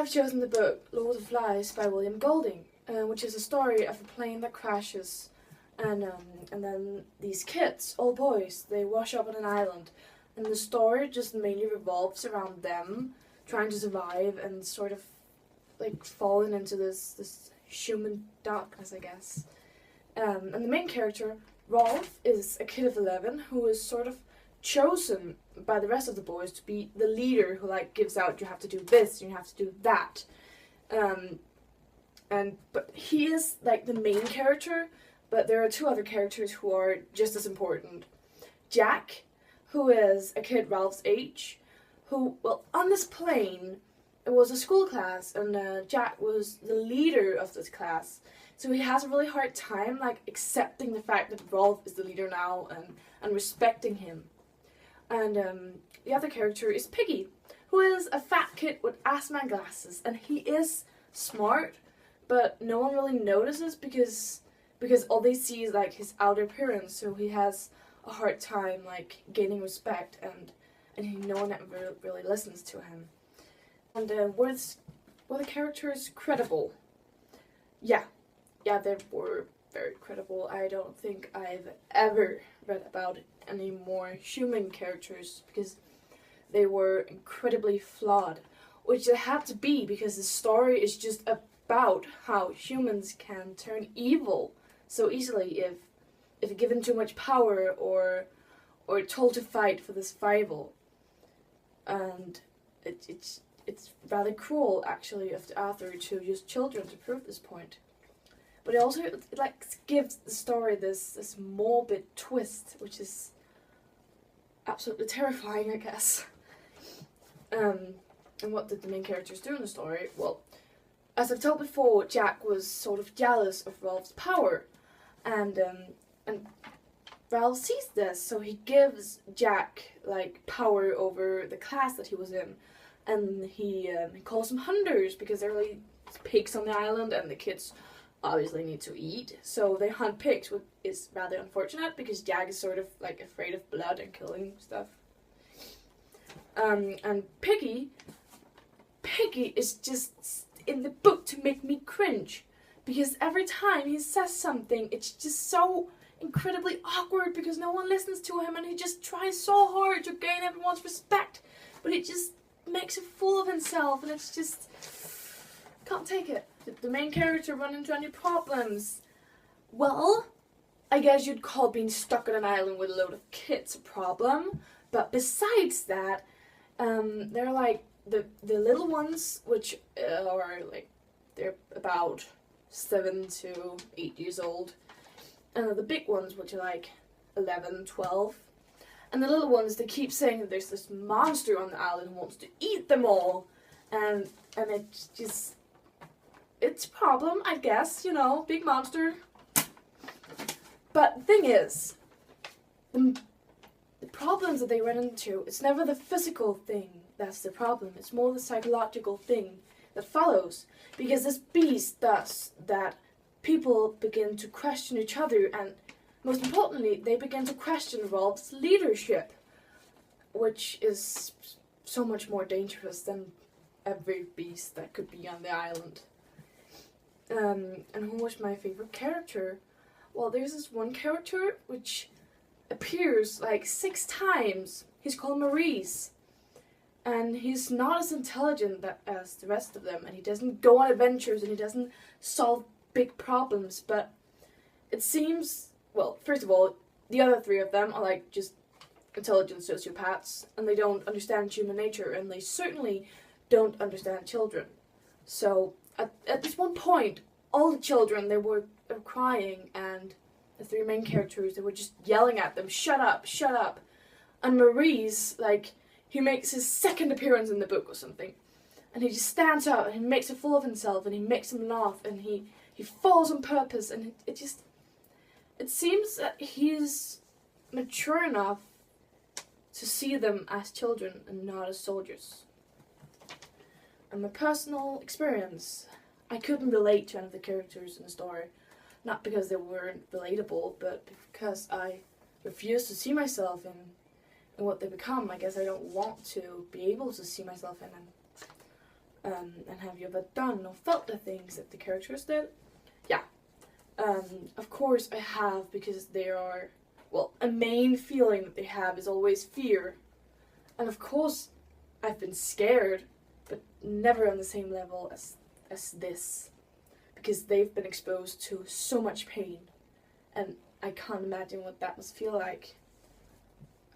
I've chosen the book Lord of the Flies by William Golding, which is a story of a plane that crashes, and then these kids, all boys, they wash up on an island, and the story just mainly revolves around them trying to survive and sort of like falling into this human darkness, I guess. And the main character, Rolf, is a kid of 11 who is sort of chosen by the rest of the boys to be the leader who like gives out you have to do this and you have to do that. But he is like the main character, but there are two other characters who are just as important. Jack, who is a kid Ralph's age, who, well, on this plane, it was a school class, and Jack was the leader of this class. So he has a really hard time, like, accepting the fact that Rolf is the leader now and respecting him. And the other character is Piggy, who is a fat kid with asthma and glasses, and he is smart, but no one really notices because all they see is, like, his outer appearance, so he has a hard time, like, gaining respect, and no one ever really listens to him. And were the characters credible? Yeah, they were very credible. I don't think I've ever read about any more human characters because they were incredibly flawed, which they had to be because the story is just about how humans can turn evil so easily if given too much power or told to fight for the survival. And it's rather cruel, actually, of the author to use children to prove this point. But it like gives the story this morbid twist, which is absolutely terrifying, I guess. And what did the main characters do in the story? Well, as I've told before, Jack was sort of jealous of Ralph's power, and Ralph sees this, so he gives Jack like power over the class that he was in, and he calls them hunters because there are like pigs on the island, and the kids obviously need to eat, so they hunt pigs, which is rather unfortunate because Jack is sort of like afraid of blood and killing stuff. And Piggy is just in the book to make me cringe because every time he says something, it's just so incredibly awkward because no one listens to him and he just tries so hard to gain everyone's respect, but he just makes a fool of himself, and it's just can't take it. The main character run into any problems? Well, I guess you'd call being stuck on an island with a load of kids a problem, but besides that, they're like the little ones, which are like they're about 7 to 8 years old, and the big ones, which are like 11, 12. And the little ones, they keep saying that there's this monster on the island who wants to eat them all. And it's just, it's a problem, I guess, big monster. But the thing is, the problems that they run into, it's never the physical thing that's the problem. It's more the psychological thing that follows. Because this beast does that people begin to question each other, and most importantly, they begin to question Rolf's leadership, which is so much more dangerous than every beast that could be on the island. And who was my favorite character? Well, there's this one character which appears like 6 times. He's called Maurice, and he's not as intelligent as the rest of them, and he doesn't go on adventures, and he doesn't solve big problems, but it seems, well, first of all, the other 3 of them are like just intelligent sociopaths, and they don't understand human nature, and they certainly don't understand children. So at this one point, all the children, they were crying, and the 3 main characters, they were just yelling at them, shut up, shut up. And Maurice, like, he makes his 2nd appearance in the book or something, and he just stands up, and he makes a fool of himself, and he makes them laugh, and he falls on purpose, and it seems that he's mature enough to see them as children and not as soldiers. And my personal experience, I couldn't relate to any of the characters in the story, not because they weren't relatable, but because I refuse to see myself in what they become. I guess I don't want to be able to see myself in them. And have you ever done or felt the things that the characters did? Yeah. Of course I have, because they are, well, a main feeling that they have is always fear. And of course I've been scared, but never on the same level as this. Because they've been exposed to so much pain. And I can't imagine what that must feel like.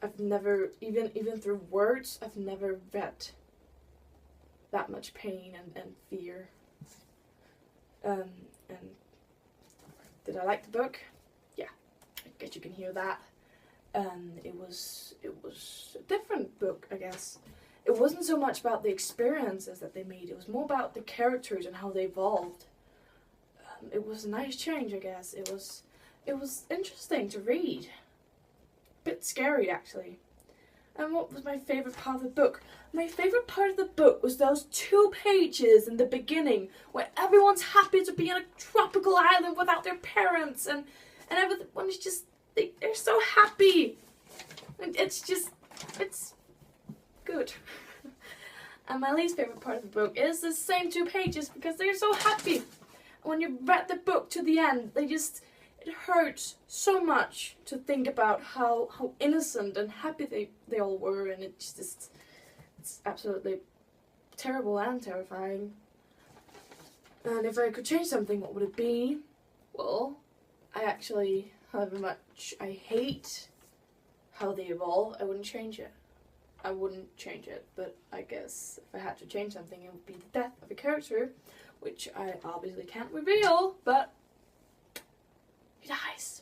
I've never, even through words, I've never read that much pain and fear. And did I like the book? Yeah, I guess you can hear that. It was a different book, I guess. It wasn't so much about the experiences that they made, it was more about the characters and how they evolved. It was a nice change, I guess. It was interesting to read. A bit scary, actually. And what was my favourite part of the book? My favourite part of the book was those 2 pages in the beginning where everyone's happy to be on a tropical island without their parents, and everyone is just, they're so happy. And it's good. And my least favourite part of the book is the same 2 pages because they're so happy. When you read the book to the end, it hurts so much to think about how innocent and happy they all were, and it's absolutely terrible and terrifying. And if I could change something, what would it be? Well, I actually, however much I hate how they evolve, I wouldn't change it. I wouldn't change it, but I guess if I had to change something, it would be the death of a character, which I obviously can't reveal, but he dies.